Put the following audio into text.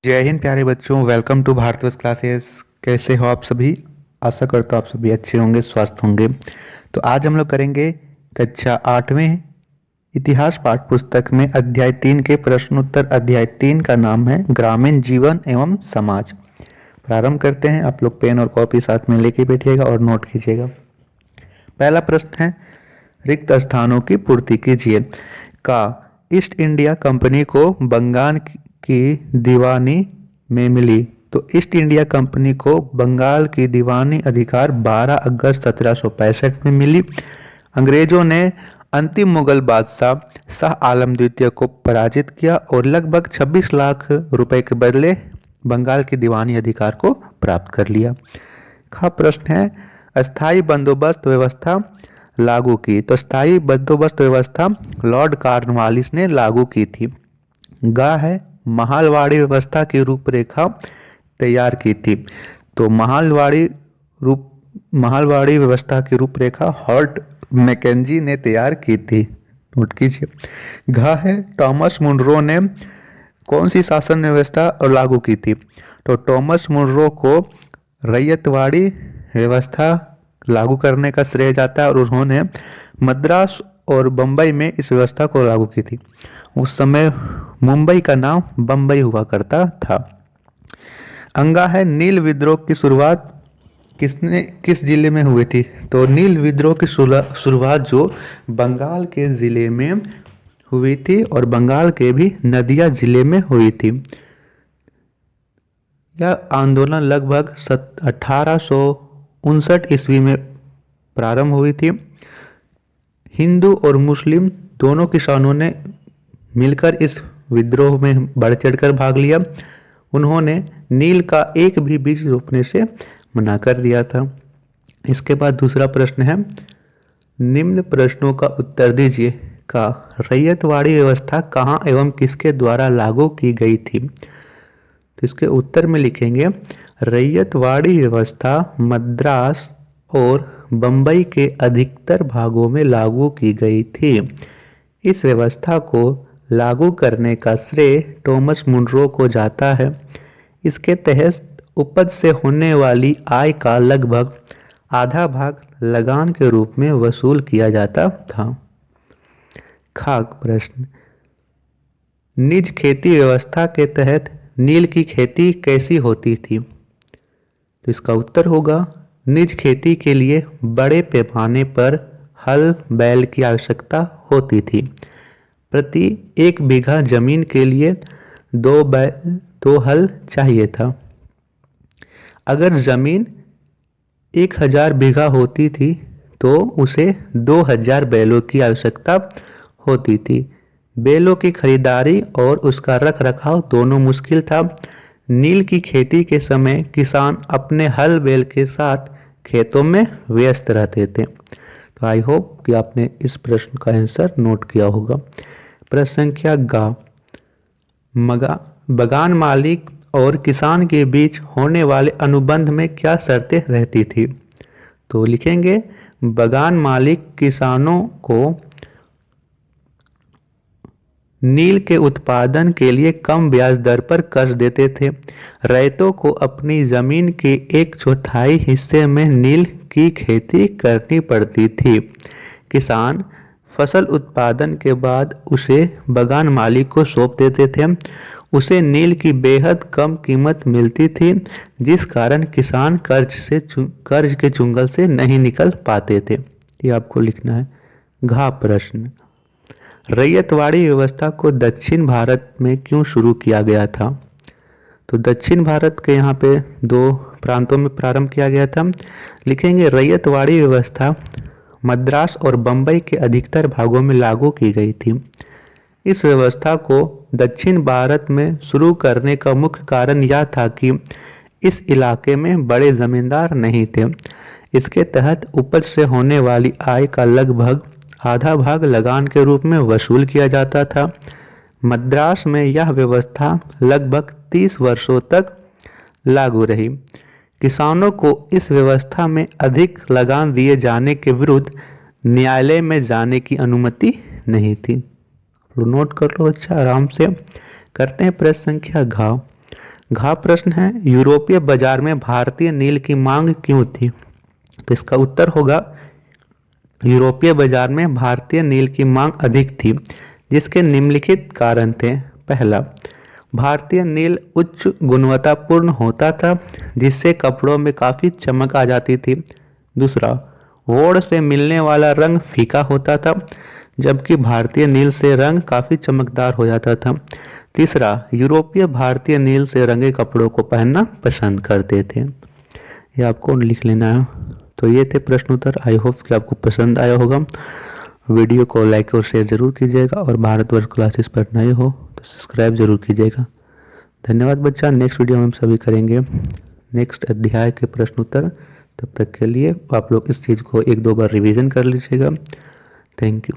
जय हिंद प्यारे बच्चों, वेलकम टू भारतवर्ष क्लासेस। कैसे हो आप सभी? आशा करता हूँ आप सभी अच्छे होंगे, स्वस्थ होंगे। तो आज हम लोग करेंगे कक्षा 8वें इतिहास पाठ पुस्तक में अध्याय 3 के प्रश्नोत्तर। अध्याय 3 का नाम है ग्रामीण जीवन एवं समाज। प्रारंभ करते हैं। आप लोग पेन और कॉपी साथ में लेके बैठिएगा और नोट कीजिएगा। पहला प्रश्न है, रिक्त स्थानों की पूर्ति कीजिए। का ईस्ट इंडिया कंपनी को बंगाल की दीवानी में मिली। तो ईस्ट इंडिया कंपनी को बंगाल की दीवानी अधिकार 12 अगस्त 1765 में मिली। अंग्रेजों ने अंतिम मुगल बादशाह शाह आलम द्वितीय को पराजित किया और लगभग 26 लाख रुपए के बदले बंगाल की दीवानी अधिकार को प्राप्त कर लिया। का प्रश्न है, अस्थाई बंदोबस्त व्यवस्था लागू की। तो स्थायी बंदोबस्त व्यवस्था लॉर्ड कॉर्नवालिस ने लागू की थी। गा है, महालवाड़ी व्यवस्था की रूपरेखा तैयार की थी। तो महालवाड़ी व्यवस्था की रूपरेखा हॉर्ट मैकेंजी ने तैयार की थी। नोट कीजिए। घ है, टॉमस मुनरो ने कौन सी शासन व्यवस्था लागू की थी। तो टॉमस मुनरो को रैयतवाड़ी व्यवस्था लागू करने का श्रेय जाता है और उन्होंने मद्रास और बम्बई में इस व्यवस्था को लागू की थी। उस समय मुंबई का नाम बम्बई हुआ करता था। अंगा है, नील विद्रोह की शुरुआत किस जिले में हुई थी। तो नील विद्रोह की शुरुआत जो बंगाल के जिले में हुई थी और बंगाल के भी नदिया जिले में हुई थी। यह आंदोलन लगभग 1859 ईस्वी में प्रारंभ हुई थी। हिंदू और मुस्लिम दोनों किसानों ने मिलकर इस विद्रोह में बढ़ चढ़कर भाग लिया। उन्होंने नील का एक भी बीज रोपने से मना कर दिया था। इसके बाद दूसरा प्रश्न है, निम्न प्रश्नों का उत्तर दीजिए। का रैयतवाड़ी व्यवस्था कहाँ एवं किसके द्वारा लागू की गई थी। तो इसके उत्तर में लिखेंगे, रैयतवाड़ी व्यवस्था मद्रास और बंबई के अधिकतर भागों में लागू की गई थी। इस व्यवस्था को लागू करने का श्रेय टॉमस मुनरो को जाता है। इसके तहत उपज से होने वाली आय का लगभग आधा भाग लगान के रूप में वसूल किया जाता था। खाक प्रश्न, निज खेती व्यवस्था के तहत नील की खेती कैसी होती थी। तो इसका उत्तर होगा, निज खेती के लिए बड़े पैमाने पर हल बैल की आवश्यकता होती थी। प्रति 1 बीघा जमीन के लिए 2 हल चाहिए था। अगर जमीन 1000 बीघा होती थी तो उसे 2000 बैलों की आवश्यकता होती थी। बैलों की खरीदारी और उसका रख रखाव दोनों मुश्किल था। नील की खेती के समय किसान अपने हल बैल के साथ खेतों में व्यस्त रहते थे। तो आई होप कि आपने इस प्रश्न का आंसर नोट किया होगा। प्रश्न संख्या गा, बगान मालिक और किसान के बीच होने वाले अनुबंध में क्या शर्तें रहती थी। तो लिखेंगे, बगान मालिक किसानों को नील के उत्पादन के लिए कम ब्याज दर पर कर्ज देते थे। रैयतों को अपनी जमीन के 1/4 हिस्से में नील की खेती करनी पड़ती थी। किसान फसल उत्पादन के बाद उसे बगान मालिक को सौंप देते थे। उसे नील की बेहद कम कीमत मिलती थी, जिस कारण किसान कर्ज के चुंगल से नहीं निकल पाते थे। ये आपको लिखना है। घा प्रश्न, रैयतवाड़ी व्यवस्था को दक्षिण भारत में क्यों शुरू किया गया था। तो दक्षिण भारत के यहाँ पे 2 प्रांतों में प्रारंभ किया गया था। लिखेंगे, रैयतवाड़ी व्यवस्था मद्रास और बंबई के अधिकतर भागों में लागू की गई थी। इस व्यवस्था को दक्षिण भारत में शुरू करने का मुख्य कारण यह था कि इस इलाके में बड़े जमींदार नहीं थे। इसके तहत उपज से होने वाली आय का लगभग आधा भाग लगान के रूप में वसूल किया जाता था। मद्रास में यह व्यवस्था लगभग 30 वर्षों तक लागू रही। किसानों को इस व्यवस्था में अधिक लगान दिए जाने के विरुद्ध न्यायालय में जाने की अनुमति नहीं थी। नोट कर लो अच्छा आराम से। करते हैं प्रश्न संख्या घ, घ प्रश्न है, यूरोपीय बाजार में भारतीय नील की मांग क्यों थी? तो इसका उत्तर होगा, यूरोपीय बाजार में भारतीय नील की मांग अधिक थी, जिसके निम्नलिखित कारण थे। पहला, भारतीय नील उच्च गुणवत्तापूर्ण होता था, जिससे कपड़ों में काफ़ी चमक आ जाती थी। दूसरा, वोड़ से मिलने वाला रंग फीका होता था, जबकि भारतीय नील से रंग काफ़ी चमकदार हो जाता था। तीसरा, यूरोपीय भारतीय नील से रंगे कपड़ों को पहनना पसंद करते थे। ये आपको लिख लेना है। तो ये थे प्रश्न उत्तर। आई होप कि आपको पसंद आया होगा। वीडियो को लाइक और शेयर जरूर कीजिएगा, और भारतवर्ष क्लासेस पर नए हो तो सब्सक्राइब जरूर कीजिएगा। धन्यवाद बच्चा। नेक्स्ट वीडियो में हम सभी करेंगे नेक्स्ट अध्याय के प्रश्न उत्तर। तब तक के लिए आप लोग इस चीज़ को एक दो बार रिवीजन कर लीजिएगा। Thank you.